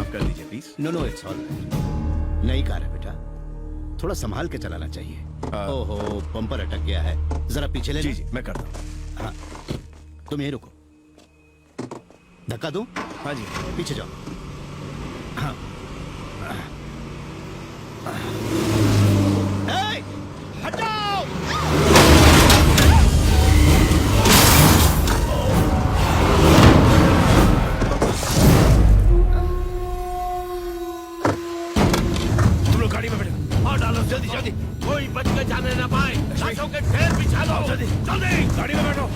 माफ कर दीजिए please. No no it's all नई कार है बेटा, थोड़ा संभाल के चलाना चाहिए। ओहो बम्पर अटक गया है, जरा पीछे ले। जी जी मैं करता हूँ। हाँ तुम यहीं रुको। धक्का दूं? हाँ जी पीछे जाओ। हाँ ए, हटाओ! तुम लोग गाड़ी में बैठो। हाँ डालो जल्दी जल्दी, कोई बच के जाने ना पाए। लाशों के ढेर बिछा दो। जल्दी जल्दी गाड़ी में बैठो।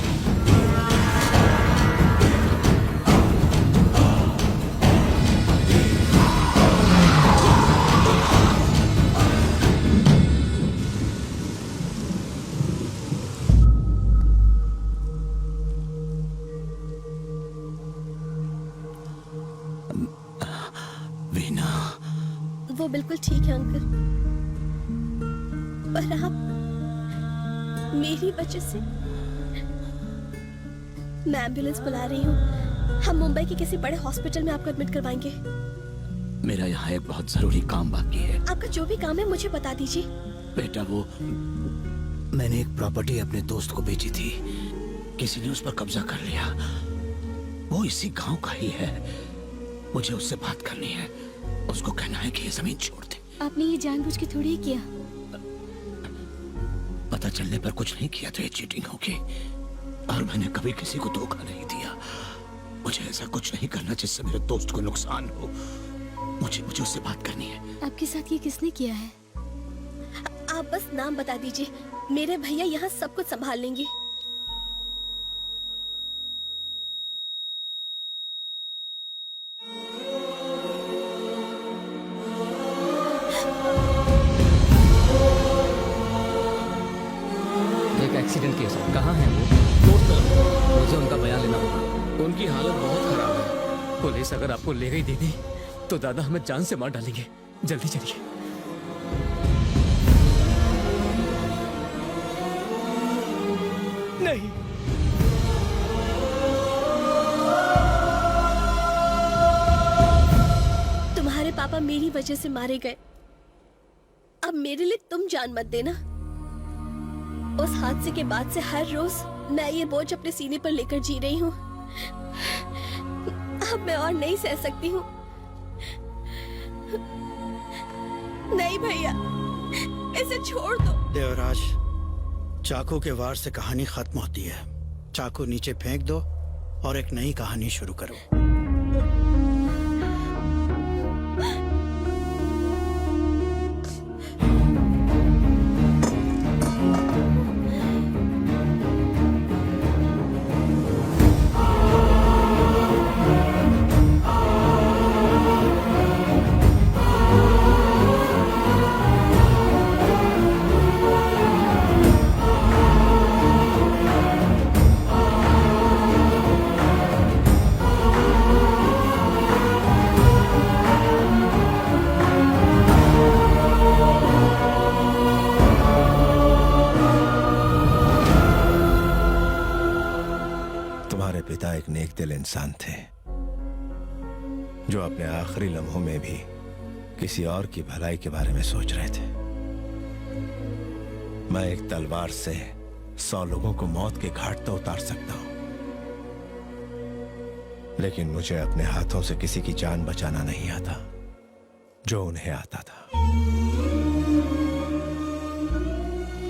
वीना, वो बिल्कुल ठीक है अंकल, पर आप मेरी वजह से। मैं एम्बुलेंस बुला रही हूँ, हम मुंबई के किसी बड़े हॉस्पिटल में आपको एडमिट करवाएंगे। मेरा यहाँ एक बहुत जरूरी काम बाकी है। आपका जो भी काम है मुझे बता दीजिए। बेटा वो मैंने एक प्रॉपर्टी अपने दोस्त को बेची थी, किसी ने उस पर कब्जा कर लिया। वो इसी गांव का ही है, मुझे उससे बात करनी है। उसको कहना है कि ये जमीन छोड़ दे। आपने ये जानबूझ के थोड़ी ही किया। पता चलने पर कुछ नहीं किया तो ये चीटिंग होगी, और मैंने कभी किसी को धोखा नहीं दिया। मुझे ऐसा कुछ नहीं करना जिससे मेरे दोस्त को नुकसान हो। मुझे उससे बात करनी है। आपके साथ ये किसने किया है? आप बस नाम बता दीजिए, मेरे भैया यहाँ सब कुछ संभाल लेंगे। एक एक्सीडेंट केस है। कहाँ है वो? मुझे उनका बयान लेना होगा। उनकी हालत बहुत खराब है। पुलिस अगर आपको ले गई दीदी तो दादा हमें जान से मार डालेंगे। जल्दी चलिए। नहीं तुम्हारे पापा मेरी वजह से मारे गए, अब मेरे लिए तुम जान मत देना। उस हादसे के बाद से हर रोज मैं ये बोझ अपने सीने पर लेकर जी रही हूँ। अब मैं और नहीं सह सकती हूँ। नहीं भैया, इसे छोड़ दो। देवराज, चाकू के वार से कहानी खत्म होती है। चाकू नीचे फेंक दो और एक नई कहानी शुरू करो। तुम्हारे पिता एक नेक दिल इंसान थे जो अपने आखिरी लम्हों में भी किसी और की भलाई के बारे में सोच रहे थे। मैं एक तलवार से 100 लोगों को मौत के घाट तो उतार सकता हूं, लेकिन मुझे अपने हाथों से किसी की जान बचाना नहीं आता जो उन्हें आता था।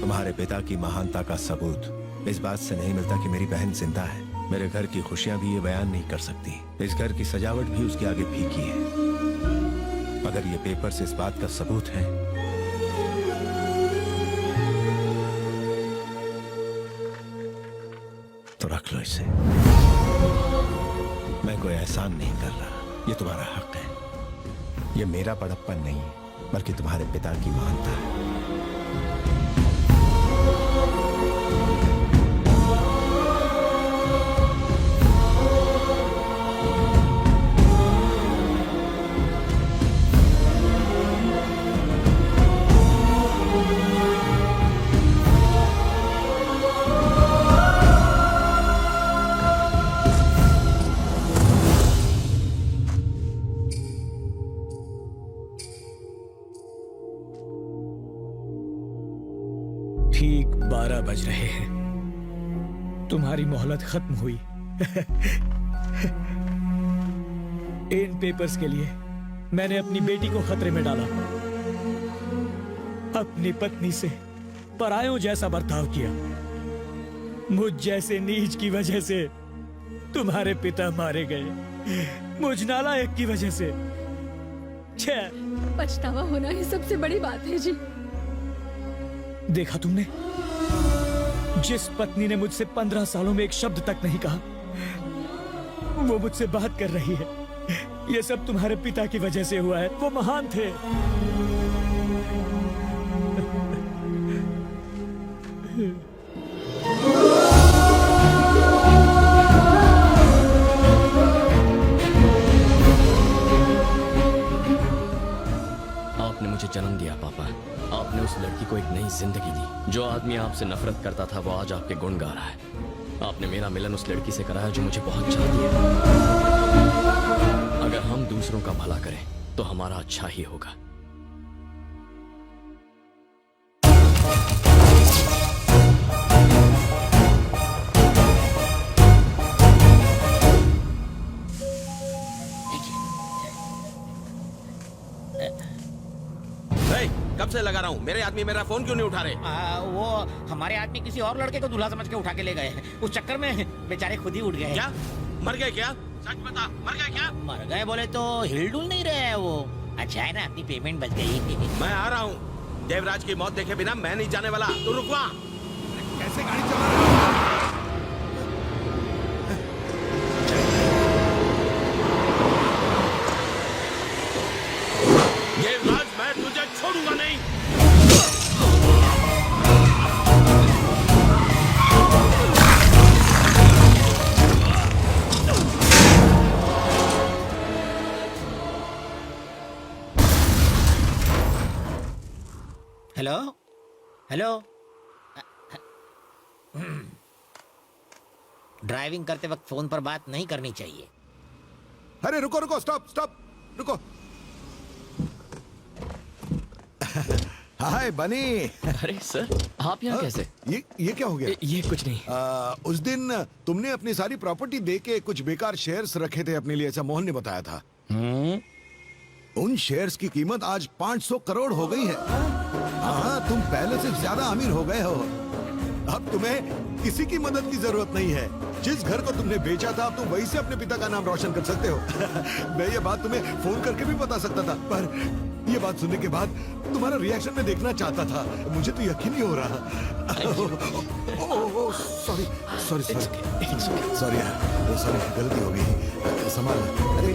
तुम्हारे पिता की महानता का सबूत इस बात से नहीं मिलता कि मेरी बहन जिंदा है। मेरे घर की खुशियां भी ये बयान नहीं कर सकती। इस घर की सजावट भी उसके आगे फीकी है। अगर ये पेपर्स इस बात का सबूत है तो रख लो इसे। मैं कोई एहसान नहीं कर रहा, ये तुम्हारा हक है। ये मेरा बड़प्पन नहीं बल्कि तुम्हारे पिता की महानता है। तुम्हारी मोहलत खत्म हुई। इन पेपर्स के लिए मैंने अपनी बेटी को खतरे में डाला, अपनी पत्नी से परायों जैसा बर्ताव किया। मुझ जैसे नीच की वजह से तुम्हारे पिता मारे गए, मुझ नालायक की वजह से। छे, पछतावा होना ही सबसे बड़ी बात है जी। देखा तुमने, जिस पत्नी ने मुझसे 15 सालों में एक शब्द तक नहीं कहा, वो मुझसे बात कर रही है। ये सब तुम्हारे पिता की वजह से हुआ है। वो महान थे। आपने मुझे जन्म दिया पापा। आपने उस लड़की को एक नई जिंदगी दी। जो आदमी आपसे नफरत करता था वो आज आपके गुण गा रहा है। आपने मेरा मिलन उस लड़की से कराया जो मुझे बहुत चाहती है। अगर हम दूसरों का भला करें तो हमारा अच्छा ही होगा। कब से लगा रहा हूँ, मेरे आदमी मेरा फोन क्यों नहीं उठा रहे? वो हमारे आदमी किसी और लड़के को दूल्हा समझ के उठा के ले गए हैं। उस चक्कर में बेचारे खुद ही उठ गए। क्या मर गए? क्या सच बता, मर गए क्या? मर गए बोले तो हिलडुल नहीं रहे हैं वो। अच्छा है ना, अपनी पेमेंट बच गई। मैं आ रहा हूँ। देवराज की मौत देखे बिना मैं नहीं जाने वाला। तू रुकवा। कैसे गाड़ी चला रहा है? देवराज, मैं तुझे छोड़ूंगा नहीं। Hello hello. ड्राइविंग करते वक्त फोन पर बात नहीं करनी चाहिए। अरे रुको रुको, स्टॉप स्टॉप, रुको। हाय बनी। अरे सर, आप यहाँ कैसे? ये क्या हो गया? ये कुछ नहीं। उस दिन तुमने अपनी सारी प्रॉपर्टी दे के कुछ बेकार शेयर्स रखे थे अपने लिए, ऐसा मोहन ने बताया था। उन शेयर्स की कीमत आज 500 करोड़ हो गई है। हाँ, तुम पहले से ज्यादा अमीर हो गए हो। अब तुम्हें किसी की मदद की जरूरत नहीं है। जिस घर को तुमने बेचा था, अब तुम वहीं से अपने पिता का नाम रोशन कर सकते हो। मैं ये बात तुम्हें फोन करके भी बता सकता था, पर ये बात सुनने के बाद तुम्हारा रिएक्शन मैं देखना चाहता था। मुझे तो यकीन नहीं हो रहा। सॉरी सॉरी सॉरी सॉरी, गलती हो गई। संभाल। अरे